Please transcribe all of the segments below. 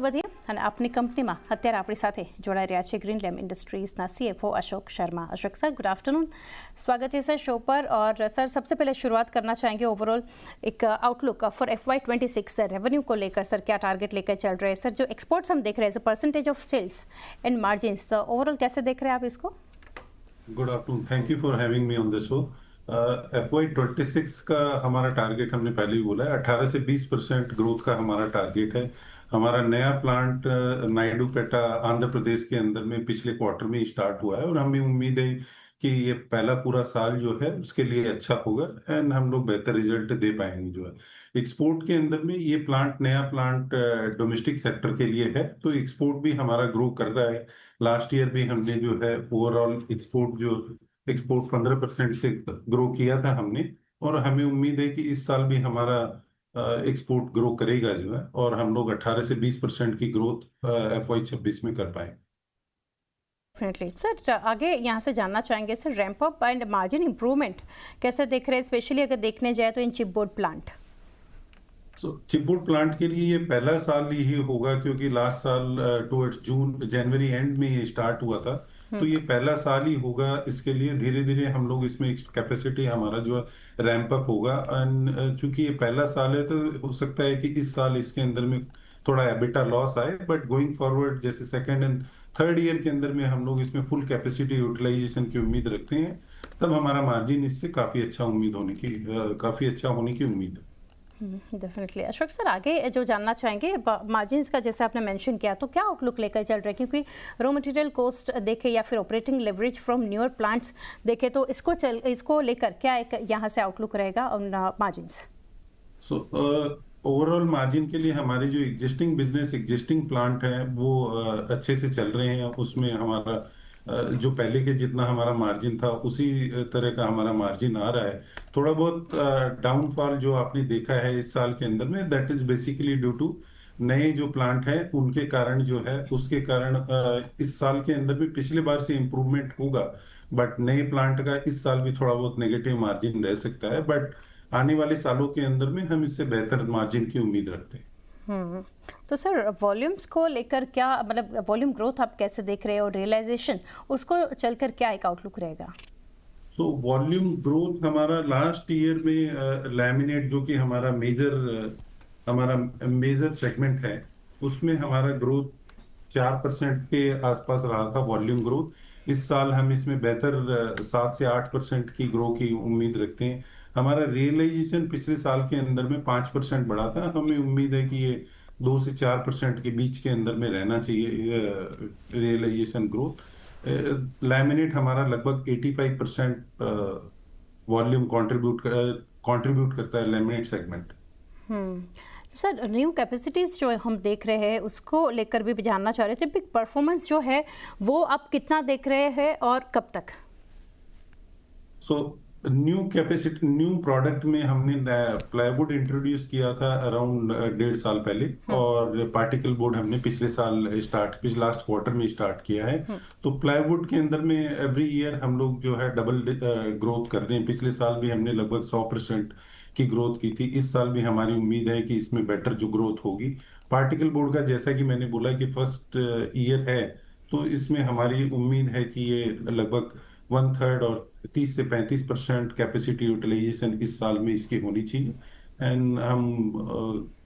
વધીએ અને આપની કંપનીમાં અત્યારે આપણી સાથે જોડાઈ રહ્યા છે ગ્રીનલેમ इंडस्ट्रीज़ના CFO Ashok Sharma. Ashok sir, good afternoon, स्वागत है सर शो पर। और सर, सबसे पहले शुरुआत करना चाहेंगे ओवरऑल एक आउटलुक फॉर FY26 रेवेन्यू को लेकर। सर, क्या टारगेट लेकर चल रहे हैं? सर, जो एक्सपोर्ट्स हम देख रहे हैं, percentage of sales and margins, overall कैसे देख रहे हैं आप इसको? Good afternoon, thank you for having me on the show. FY26 का हमारा टारगेट हमने पहले ही बोला है, 18 से 20% ग्रोथ का हमारा टारगेट है। हमारा नया प्लांट नायडूपेटा आंध्र प्रदेश के अंदर में पिछले क्वार्टर में स्टार्ट हुआ है और हमें उम्मीद है कि ये पहला पूरा साल जो है उसके लिए अच्छा होगा एंड हम लोग बेहतर रिजल्ट दे पाएंगे। जो है एक्सपोर्ट के अंदर में ये प्लांट, नया प्लांट डोमेस्टिक सेक्टर के लिए है, तो एक्सपोर्ट भी हमारा ग्रो कर रहा है। लास्ट ईयर भी हमने जो है ओवरऑल एक्सपोर्ट 15% से ग्रो किया था हमने, और हमें उम्मीद है कि इस साल भी हमारा एक्सपोर्ट ग्रो करेगा जो है, और हम लोग 18 से 20% की ग्रोथ FY26 में कर पाए। डेफिनेटली सर, आगे यहाँ से जानना चाहेंगे sir, ramp up and margin improvement कैसे देख रहे हैं, स्पेशली अगर देखने जाए तो इन चिपबोर्ड प्लांट? चिपबोर्ड प्लांट के लिए ये पहला साल ही होगा, क्योंकि लास्ट साल टुवर्ड्स जनवरी एंड में ये स्टार्ट हुआ था, तो ये पहला साल ही होगा। इसके लिए धीरे धीरे हम लोग इसमें कैपेसिटी हमारा जो रैंप अप होगा, एंड चूंकि ये पहला साल है तो हो सकता है कि इस साल इसके अंदर में थोड़ा एबिटा लॉस आए, बट गोइंग फॉरवर्ड जैसे सेकेंड एंड थर्ड ईयर के अंदर में हम लोग इसमें फुल कैपेसिटी यूटिलाइजेशन की उम्मीद रखते हैं, तब हमारा मार्जिन इससे काफी अच्छा होने की उम्मीद है। डेफिनेटली। अशोक सर, आगे जो जानना चाहेंगे मार्जिन्स का, जैसे आपने मेंशन किया, तो क्या आउटलुक लेकर चल रहा है? क्योंकि रॉ मटेरियल कॉस्ट देखे या फिर operating leverage from newer plants देखे, तो इसको लेकर क्या एक यहाँ से आउटलुक रहेगा ऑन मार्जिन्स? ओवरऑल मार्जिन के लिए हमारे जो एग्जिस्टिंग प्लांट है वो अच्छे से चल रहे हैं। उसमें हमारा जो पहले के जितना हमारा मार्जिन था उसी तरह का हमारा मार्जिन आ रहा है। थोड़ा बहुत डाउनफॉल जो आपने देखा है इस साल के अंदर में, that is basically due to नए जो प्लांट है उनके कारण जो है, उसके कारण इस साल के अंदर भी पिछले बार से इम्प्रूवमेंट होगा, बट नए प्लांट का इस साल भी थोड़ा बहुत नेगेटिव मार्जिन रह सकता है। बट आने वाले सालों के अंदर में हम इससे बेहतर मार्जिन की उम्मीद रखते हैं। तो सर, वॉल्यूम्स को लेकर क्या, मतलब वॉल्यूम ग्रोथ आप कैसे देख रहे हैं, और रियलाइजेशन उसको चलकर क्या एक आउटलुक रहेगा? तो वॉल्यूम ग्रोथ हमारा लास्ट ईयर में लैमिनेट जो कि हमारा मेजर सेगमेंट है, उसमें हमारा ग्रोथ 4% के आसपास रहा था वॉल्यूम ग्रोथ। इस साल हम इसमें बेहतर 7 से 8% की ग्रो की उम्मीद रखते हैं। हमारा रियलाइजेशन पिछले साल के अंदर में 5% बढ़ा था, हमें उम्मीद है कि ये 2 से 4% के बीच के अंदर में रहना चाहिए रियलाइजेशन ग्रोथ। लैमिनेट हमारा लगभग 85% वॉल्यूम कंट्रीब्यूट करता है laminate segment. Sir, new capacities जो हम देख रहे हैं उसको लेकर भी जानना चाह रहे थे, बिग परफॉर्मेंस जो है वो आप कितना देख रहे हैं और कब तक? न्यू प्रोडक्ट में हमने प्लाईवुड इंट्रोड्यूस किया था अराउंड 1.5 साल पहले, और पार्टिकल बोर्ड हमने पिछले लास्ट क्वार्टर में स्टार्ट किया है। तो प्लाईवुड के अंदर में एवरी ईयर हम लोग जो है डबल ग्रोथ कर रहे हैं। पिछले साल भी हमने लगभग 100% की ग्रोथ की थी। इस साल भी हमारी उम्मीद है कि इसमें बेटर जो ग्रोथ होगी। पार्टिकल बोर्ड का जैसा कि मैंने बोला कि फर्स्ट ईयर है, तो इसमें हमारी उम्मीद है कि ये लगभग 1/3 और 30 से 35% कैपेसिटी यूटिलाइजेशन इस साल में इसकी होनी चाहिए, एंड हम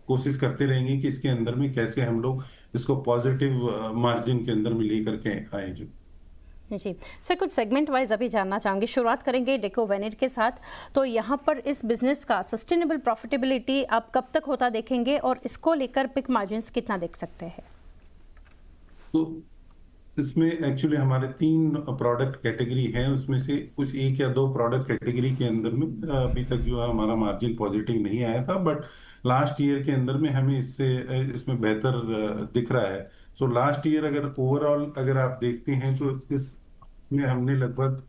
कोशिश करते रहेंगे कि इसके अंदर में कैसे हम लोग इसको पॉजिटिव मार्जिन के अंदर में लेकर के आए। जो जी सर, कुछ सेगमेंट वाइज अभी जानना चाहूँगी। शुरुआत करेंगे डेको वेनिर के साथ। तो यहाँ पर इस बिजनेस का सस्टेनेबल प्रॉफिटेबिलिटी आप कब तक होता देखेंगे, और इसको लेकर पिक मार्जिन्स कितना देख सकते हैं? तो इसमें एक्चुअली हमारे 3 प्रोडक्ट कैटेगरी हैं, उसमें से कुछ 1 या 2 प्रोडक्ट कैटेगरी के अंदर में अभी तक जो है हमारा मार्जिन पॉजिटिव नहीं आया था, बट लास्ट ईयर के अंदर में हमें इसमें बेहतर दिख रहा है। सो लास्ट ईयर अगर ओवरऑल अगर आप देखते हैं तो इसमें हमने लगभग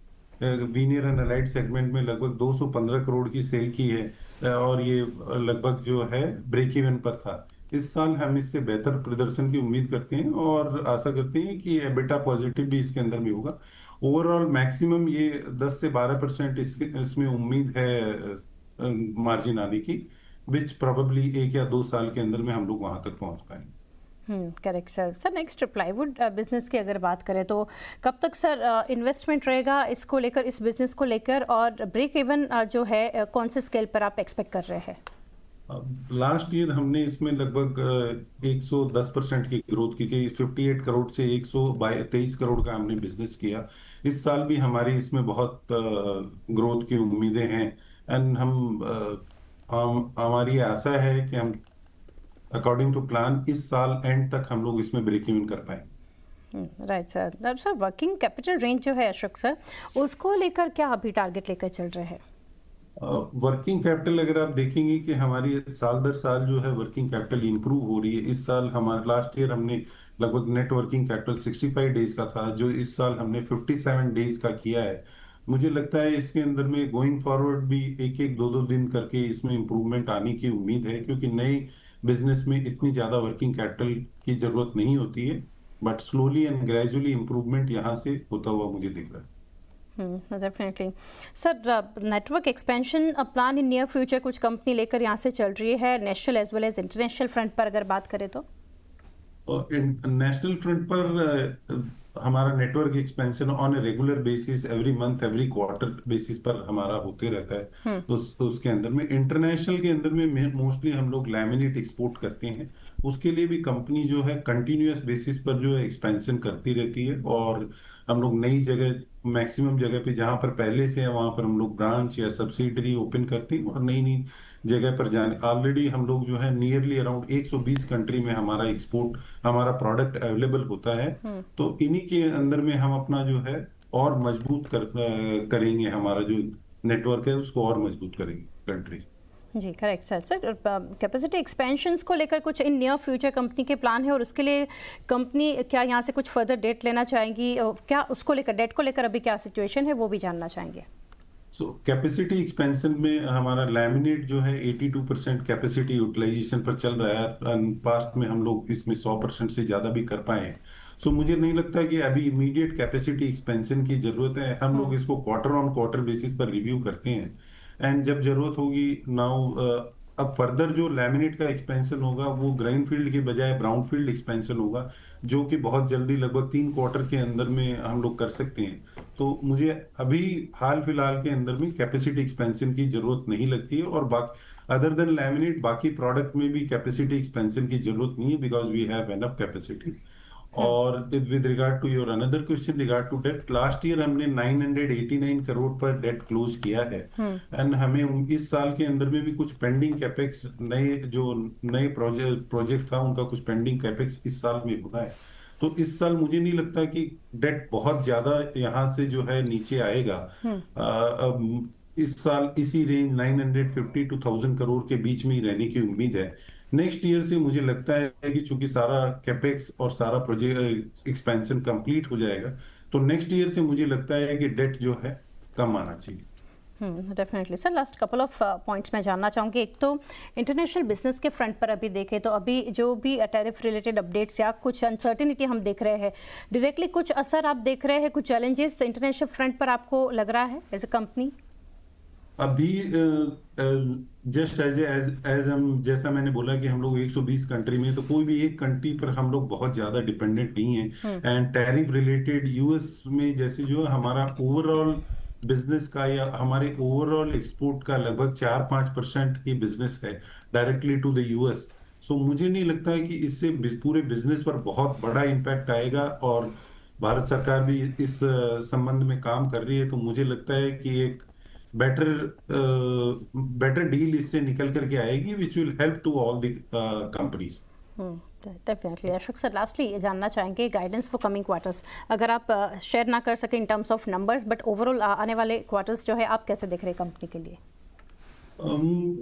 वीनियर एंड अलाइड सेगमेंट में लगभग 215 करोड़ की सेल की है, और ये लगभग जो है ब्रेक इवन पर था। इस साल हम इससे बेहतर प्रदर्शन की उम्मीद करते हैं और आशा करते हैं कि एबिटा पॉजिटिव भी इसके अंदर भी होगा। ओवरऑल मैक्सिमम ये 10 से 12% इसमें उम्मीद है मार्जिन आने की, विच प्रोबेबली 1 या 2 साल के अंदर में हम लोग वहां तक पहुंच पाएंगे। Correct sir. Sir next plywood business की अगर बात करें तो कब तक सर इन्वेस्टमेंट रहेगा इसको लेकर, इस बिजनेस को लेकर, और ब्रेक इवन जो है कौन से स्केल पर आप एक्सपेक्ट कर रहे हैं? लास्ट ईयर हमने इसमें लगभग 110% की ग्रोथ की थी। 58 करोड़ से 123 करोड़ का हमने बिजनेस किया। इस साल भी हमारी इसमें बहुत ग्रोथ की उम्मीदें हैं। एंड हमारी आशा है कि हम अकॉर्डिंग टू प्लान इस साल एंड तक हम लोग इसमें ब्रेक इवन कर पाएंगे। Right sir. अब सर वर्किंग कैपिटल रेंज जो है अशोक सर, उसको लेकर क्या अभी टारगेट लेकर चल रहे हैं? वर्किंग कैपिटल अगर आप देखेंगे कि हमारी साल दर साल जो है वर्किंग कैपिटल इंप्रूव हो रही है। इस साल हमारे लास्ट ईयर हमने लगभग नेट वर्किंग कैपिटल 65 डेज का था, जो इस साल हमने 57 डेज का किया है। मुझे लगता है इसके अंदर में गोइंग फॉरवर्ड भी एक एक दो दो दिन करके इसमें इंप्रूवमेंट आने की उम्मीद है, क्योंकि नए बिजनेस में इतनी ज्यादा वर्किंग कैपिटल की जरूरत नहीं होती है। But slowly and gradually improvement यहाँ से होता हुआ मुझे दिख रहा है। Definitely sir. Network expansion plan in near future कुछ कंपनी लेकर यहाँ से चल रही है, national as well as international front पर अगर बात करें तो? नेशनल फ्रंट पर हमारा network expansion on a regular basis, every month every quarter basis पर हमारा होते रहता है। उसके अंदर में इंटरनेशनल के अंदर में मोस्टली हम लोग लैमिनेट एक्सपोर्ट करते हैं। उसके लिए भी कंपनी जो है कंटिन्यूअस बेसिस पर जो है एक्सपेंशन करती रहती है। और हम लोग नई जगह, मैक्सिमम जगह पे जहां पर पहले से है वहां पर हम लोग ब्रांच या सब्सिडरी ओपन करते हैं, और नई नई जगह पर जाने ऑलरेडी हम लोग जो है नियरली अराउंड 120 कंट्री में हमारा एक्सपोर्ट, हमारा प्रोडक्ट अवेलेबल होता है। तो इन्हीं के अंदर में हम अपना जो है और मजबूत करेंगे, हमारा जो नेटवर्क है उसको और मजबूत करेंगे कंट्री। जी correct sir. Sir capacity expansions को लेकर कुछ इन नियर फ्यूचर कंपनी के प्लान है, और उसके लिए कंपनी क्या यहाँ से कुछ फर्दर डेट लेना चाहेंगी, क्या उसको लेकर, डेट को लेकर अभी क्या सिचुएशन है वो भी जानना चाहेंगे? कैपेसिटी एक्सपेंशन में हमारा लैमिनेट जो है 82% कैपेसिटी यूटिलाइजेशन पर चल रहा है। पास्ट में हम लोग इसमें 100% से ज्यादा भी कर पाए हैं। मुझे नहीं लगता कि अभी इमीडिएट कैपेसिटी एक्सपेंशन की जरूरत है। हम लोग इसको क्वार्टर ऑन क्वार्टर बेसिस पर रिव्यू करते हैं, एंड जब जरूरत होगी नाउ अब फर्दर जो लैमिनेट का एक्सपेंशन होगा वो ग्रीनफील्ड के बजाय ब्राउनफील्ड एक्सपेंशन होगा, जो कि बहुत जल्दी लगभग 3 क्वार्टर के अंदर में हम लोग कर सकते हैं। तो मुझे अभी हाल फिलहाल के अंदर में कैपेसिटी एक्सपेंशन की जरूरत नहीं लगती है। और अदर देन लैमिनेट बाकी प्रोडक्ट में भी कैपेसिटी एक्सपेंशन की जरूरत नहीं है, because we have enough capacity. और with regard to your another question regard to debt, last year हमने 989 करोड़ पर डेट क्लोज किया है। एंड हमें इस साल के अंदर में भी कुछ पेंडिंग कैपेक्स, नए प्रोजेक्ट था उनका कुछ पेंडिंग कैपेक्स इस साल में होना है। तो इस साल मुझे नहीं लगता कि डेट बहुत ज्यादा यहाँ से जो है नीचे आएगा। इस साल इसी रेंज 950 to 1000 करोड़ के बीच में ही रहने की उम्मीद है। नेक्स्ट ईयर से मुझे लगता है कि चूंकि सारा कैपेक्स और सारा प्रोजेक्ट एक्सपेंशन कंप्लीट हो जाएगा, तो नेक्स्ट ईयर से मुझे लगता है कि डेट जो है कम आना चाहिए। Definitely sir. Last couple of points मैं जानना चाहूँगी। एक तो इंटरनेशनल बिजनेस के फ्रंट पर अभी देखें तो अभी जो भी टैरिफ रिलेटेड अपडेट्स या कुछ अनसर्टिनिटी हम देख रहे हैं, डायरेक्टली कुछ असर आप देख रहे हैं, कुछ चैलेंजेस इंटरनेशनल फ्रंट पर आपको लग रहा है एज अ कंपनी? अभी जस्ट एज हम, जैसा मैंने बोला कि हम लोग 120 कंट्री में, तो कोई भी एक कंट्री पर हम लोग बहुत ज्यादा डिपेंडेंट नहीं है। एंड टैरिफ रिलेटेड यूएस में जैसे जो हमारा ओवरऑल बिजनेस का या हमारे ओवरऑल एक्सपोर्ट का लगभग 4-5% ही बिजनेस है डायरेक्टली टू द यूएस। मुझे नहीं लगता है कि इससे पूरे बिजनेस पर बहुत बड़ा इम्पैक्ट आएगा। और भारत सरकार भी इस संबंध में काम कर रही है। तो मुझे लगता है कि एक बेटर डील इससे निकल करके आएगी, which will help to all the companies. Definitely. Ashok sir, lastly ये जानना चाहेंगे गाइडेंस फॉर कमिंग क्वार्टर्स, अगर आप शेयर ना कर सके in terms of numbers, but overall आने वाले क्वार्टर्स जो है आप कैसे देख रहे हैं कंपनी के लिए?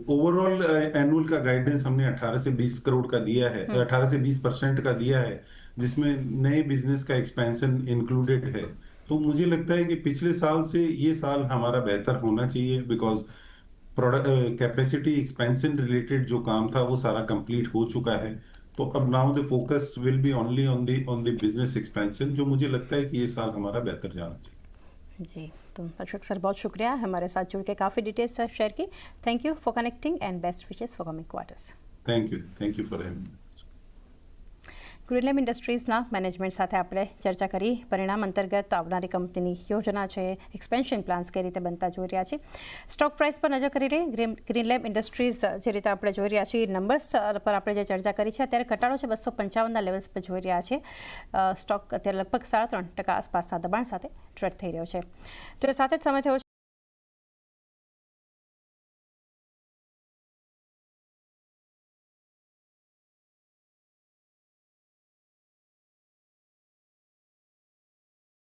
ओवरऑल एनुअल का गाइडेंस हमने 18 से 20 करोड़ का दिया है, 18 से 20% का दिया है, जिसमें नए बिजनेस का एक्सपेंशन इंक्लूडेड है। तो मुझे लगता है कि पिछले साल से ये साल हमारा बेहतर होना चाहिए, because product capacity expansion related जो काम था वो सारा कंप्लीट हो चुका है। तो अब now the focus will be only on the business expansion, जो मुझे लगता है कि ये साल हमारा बेहतर जाना चाहिए। जी, तो अशोक सर बहुत शुक्रिया हमारे साथ जुड़ के काफ़ी डिटेल्स शेयर की। Thank you for connecting and best wishes for coming quarters. Thank you for having me. Greenlam ઇન્ડસ્ટ્રીઝના મેનેજમેન્ટ સાથે આપણે ચર્ચા કરી પરિણામ અંતર્ગત આવનારી કંપનીની યોજના છે, એક્સપેન્શન પ્લાન્સ કઈ રીતે બનતા જોઈ રહ્યા છીએ. સ્ટોક પ્રાઇસ પર નજર કરી રહી ગ્રીનલેમ ઇન્ડસ્ટ્રીઝ જે રીતે આપણે જોઈ રહ્યા છીએ નંબર્સ પર આપણે જે ચર્ચા કરી છે અત્યારે ઘટાડો છે 255ના લેવલ્સ પર જોઈ રહ્યા છે. સ્ટોક અત્યારે લગભગ 3.5% આસપાસના દબાણ સાથે ટ્રેડ થઈ રહ્યો છે. તો એ સાથે જ સમય થયો